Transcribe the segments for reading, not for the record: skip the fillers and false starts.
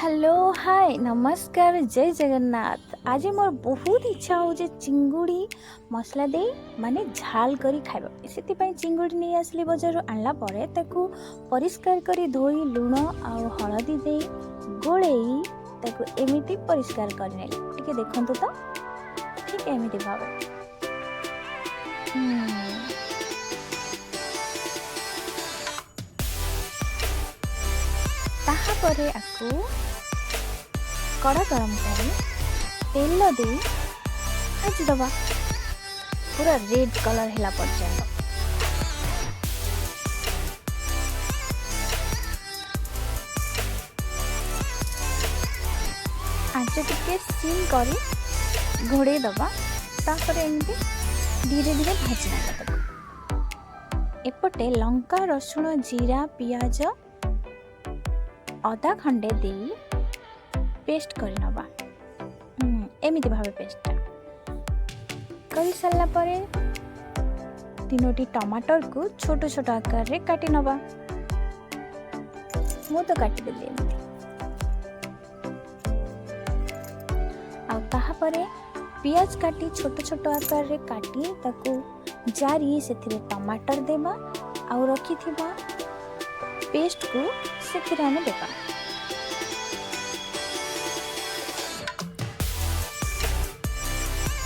Hello hi नमस्कार जय जगन्नाथ। आज मोर बहुत इच्छा हो चिंगुड़ी मसला दे माने झाल करी खाइबा से चिंगुड़ी नहीं आसली बजार आणला परे ताकू परिष्कार करी धोई लुण आ हळदी दे गोळेई ताकू एमिति परिष्कार करनेली टिके देखंतु तो ठीक एमिति भाबे ताहा परे आकू कड़ा गरम कर तेल दे भाजी दबा पूरा रेड कलर है पर्यंत। आंच टिके सिम कर घोड़े दबा तापर एमती धीरे धीरे भाजी ना एपटे लंका रसुण जीरा पियाज अदा खंडे दे पेस्ट कर नबा एमिति भावे पेस्ट कर सारा परे तीनोटी टमाटर को छोट छोट आकार रे काटी नबा मु तो काटी देली एमिति आ ताहा परे पियाज काटी छोट छोट आकार रे काटी ताकू जारी सेथिरे टमाटर देबा आ रखी थिबा पेस्ट को सेथिरे आमे देबा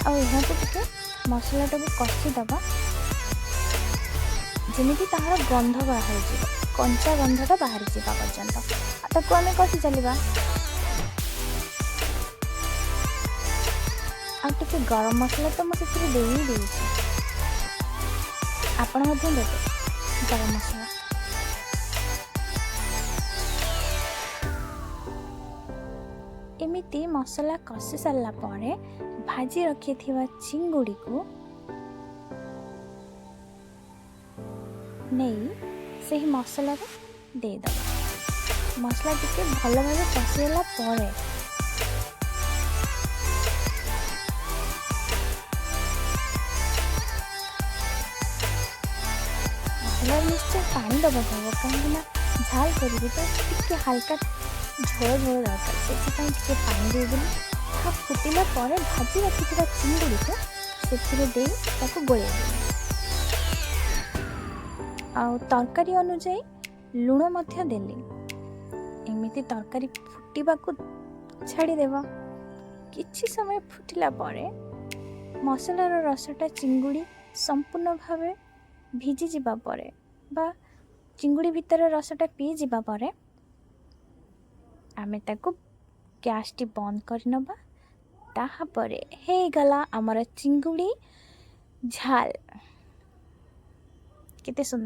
और यहाँ टिके मसलाटा को कषि दबा जमीती ताहार गंध बाहर जीव कंचा गंधटा बाहर जावा पर्यंत ताको आमे कषि चलिबा आ टिके गरम मसला तो मैं से दे आपण मध्य देते गरम मसला एमिति मसला कषि सारा परे भाजी रखी थिवा चिंगुड़ी को नहीं से ही मसला रे दे दबा मसला टिके भल भाव कषिला परे मसला निश्चय पानी दबा कहीं झाल करी तो टिके हल्का झोल झोल दरकार से पानी देदेली फुटिला परे भाजी रखी चिंगुड़ी को से दे गोले तरकारी अनुजाई लुण मध्य देली एमिति तरकारी फुटिबा को छाड़ी देबा किछि समय फुटिला परे मसलार रसटा चिंगुड़ी संपूर्ण भावे भिजी जिबा परे बा चिंगुड़ी भितर रसटा पी जिबा परे आमे ताको गैस टी बंद कर नबा ताहा परे हे गला आमर चिंगुड़ी झाल केते सुंदर।